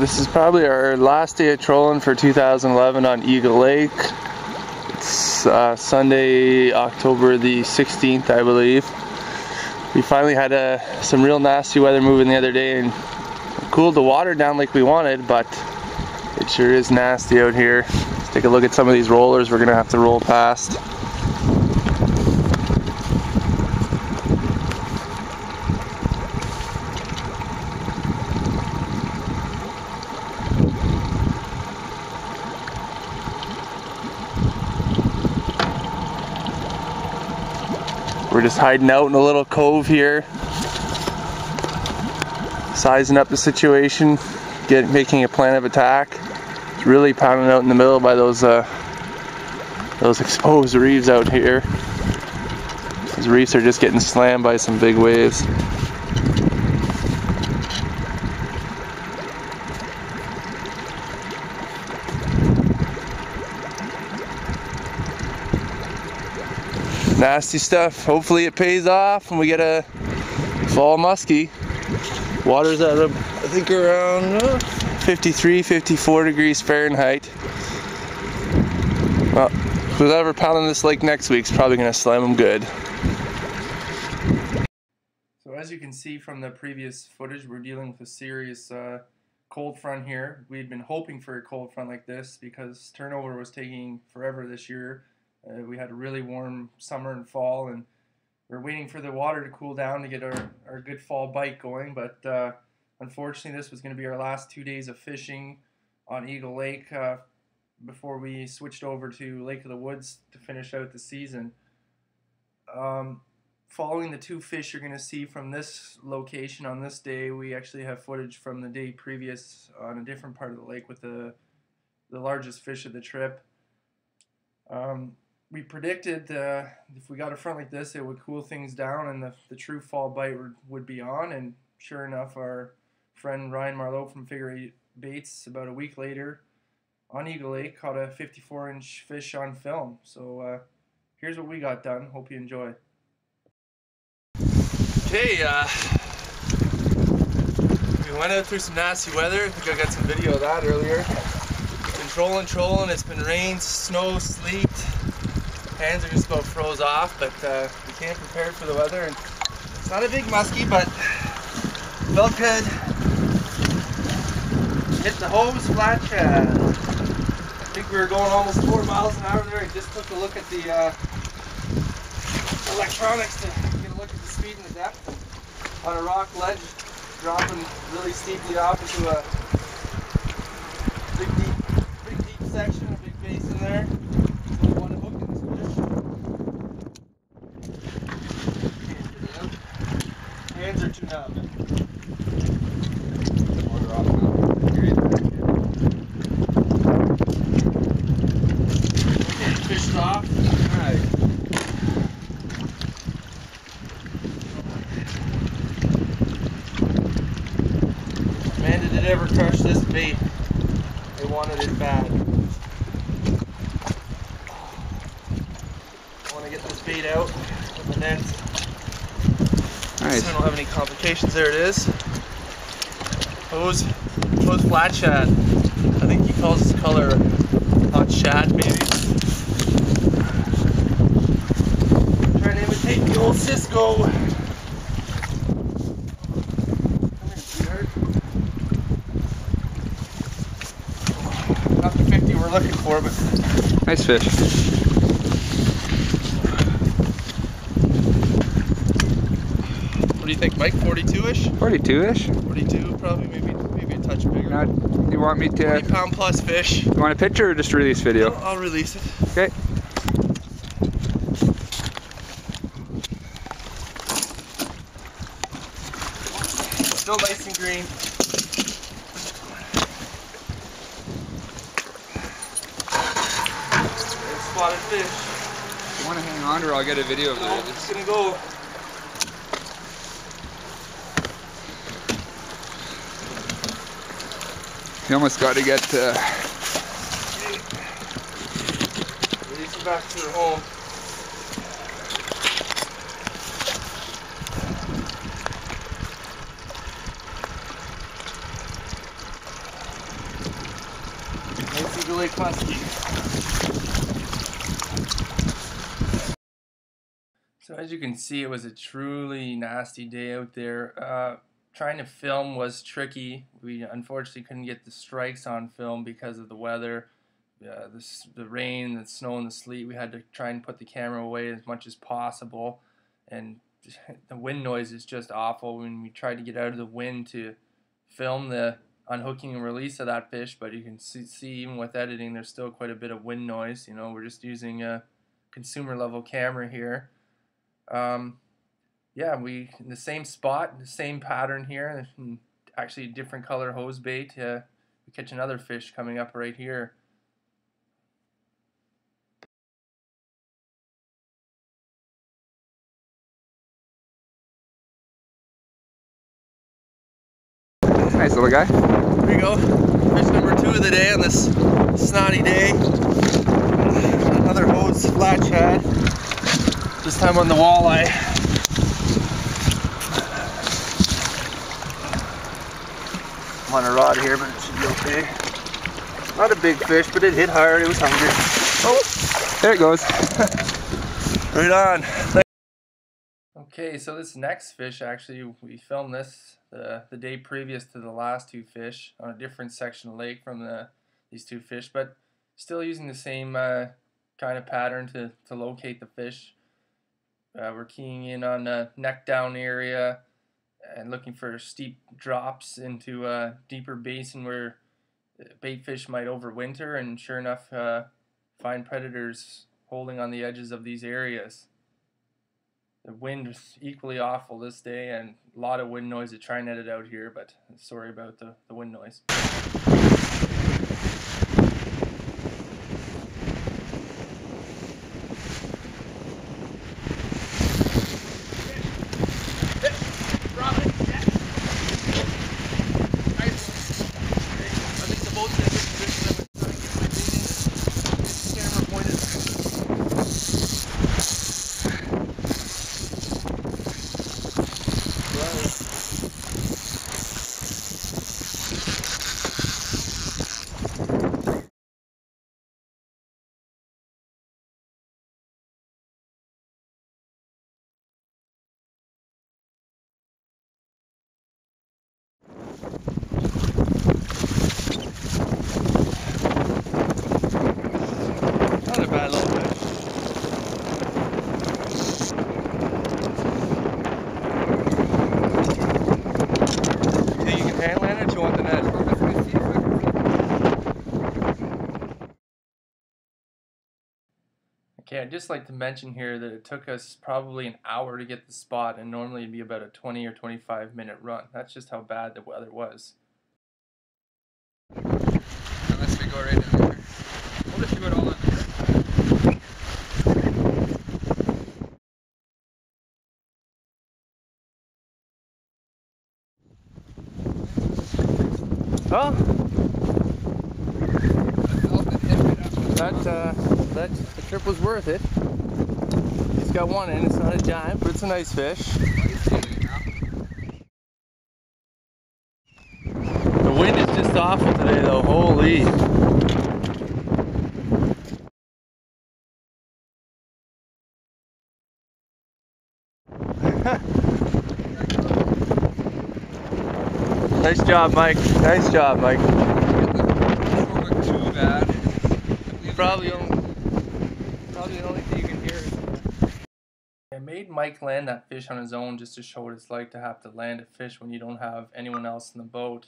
This is probably our last day of trolling for 2011 on Eagle Lake. It's Sunday, October the 16th, I believe. We finally had some real nasty weather moving the other day and cooled the water down like we wanted, but it sure is nasty out here. Let's take a look at some of these rollers we're gonna have to roll past. We're just hiding out in a little cove here, sizing up the situation, making a plan of attack. It's really pounding out in the middle by those exposed reefs out here. Those reefs are just getting slammed by some big waves. Nasty stuff. Hopefully it pays off and we get a fall musky. Water's at I think around 53, 54 degrees Fahrenheit. Well, who's ever pounding this lake next week's probably gonna slam them good. So as you can see from the previous footage, we're dealing with a serious cold front here. We had been hoping for a cold front like this because turnover was taking forever this year. We had a really warm summer and fall, and we're waiting for the water to cool down to get our good fall bite going, but unfortunately this was going to be our last 2 days of fishing on Eagle Lake before we switched over to Lake of the Woods to finish out the season. Following the two fish you're going to see from this location on this day, we actually have footage from the day previous on a different part of the lake with the largest fish of the trip. We predicted if we got a front like this, it would cool things down and the true fall bite would be on. And sure enough, our friend Ryan Marlowe from Figure 8 Baits, about a week later on Eagle Lake, caught a 54-inch fish on film. So here's what we got done. Hope you enjoy. Okay, we went out through some nasty weather. I think I got some video of that earlier. Been trolling. It's been rain, snow, sleet. Hands are just about froze off, but we came prepared for the weather, and it's not a big musky, but felt good. Hit the hose, flat shad. I think we were going almost 4 miles an hour there. I just took a look at the electronics to get a look at the speed and the depth. On a rock ledge, dropping really steeply off into a big deep section, a big basin there. Hands are too numb. Water off now. Okay, fish is off. Alright. Man, did it ever crush this bait. They wanted it bad. I want to get this bait out of the net. Nice. So I don't have any complications. There it is. Hose flat shad. I think he calls this color hot shad, maybe. Trying to imitate the old Cisco. Come here, sweetheart. Not the 50 we're looking for, but nice fish. What do you think, Mike? 42-ish? 42-ish? 42, probably, maybe a touch bigger. You want me to... 20 pound plus fish. You want a picture or just release video? No, I'll release it. Okay. Still nice and green. Spotted fish. You want to hang on or I'll get a video of it? It's gonna go. You almost got to get Release it back to her home. the Lake Musky. So as you can see, it was a truly nasty day out there. Trying to film was tricky. We unfortunately couldn't get the strikes on film because of the weather, the rain, the snow, and the sleet. We had to try and put the camera away as much as possible, and the wind noise is just awful when we tried to get out of the wind to film the unhooking and release of that fish. But you can see even with editing, there's still quite a bit of wind noise. You know, we're just using a consumer level camera here. Yeah, we in the same spot, the same pattern here, and actually a different color hose bait. We catch another fish coming up right here. Nice little guy. Here we go. Fish number 2 of the day on this snotty day. Another hose flat shad. This time on the walleye. I'm on a rod here, but it should be okay. Not a big fish, but it hit hard. It was hungry. Oh, there it goes. Right on. Okay, so this next fish, actually, we filmed this the day previous to the last 2 fish on a different section of the lake from these 2 fish, but still using the same kind of pattern to locate the fish. We're keying in on a neck down area and looking for steep drops into a deeper basin where bait fish might overwinter, and sure enough, find predators holding on the edges of these areas. The wind was equally awful this day, and a lot of wind noise to try and edit out here, but sorry about the wind noise. Not a bad little fish. You think you can hand land it, or you want the net? Okay, I'd just like to mention here that it took us probably an hour to get the spot, and normally it'd be about a 20 or 25-minute run. That's just how bad the weather was. Unless we go right in there. What if you went all in there? Well, the trip was worth it. He's got one in. It's not a giant, but it's a nice fish. The wind is just awful today, though. Holy. Nice job, Mike. Nice job, Mike. Not too bad. Probably the only thing you can hear is... I made Mike land that fish on his own just to show what it's like to have to land a fish when you don't have anyone else in the boat.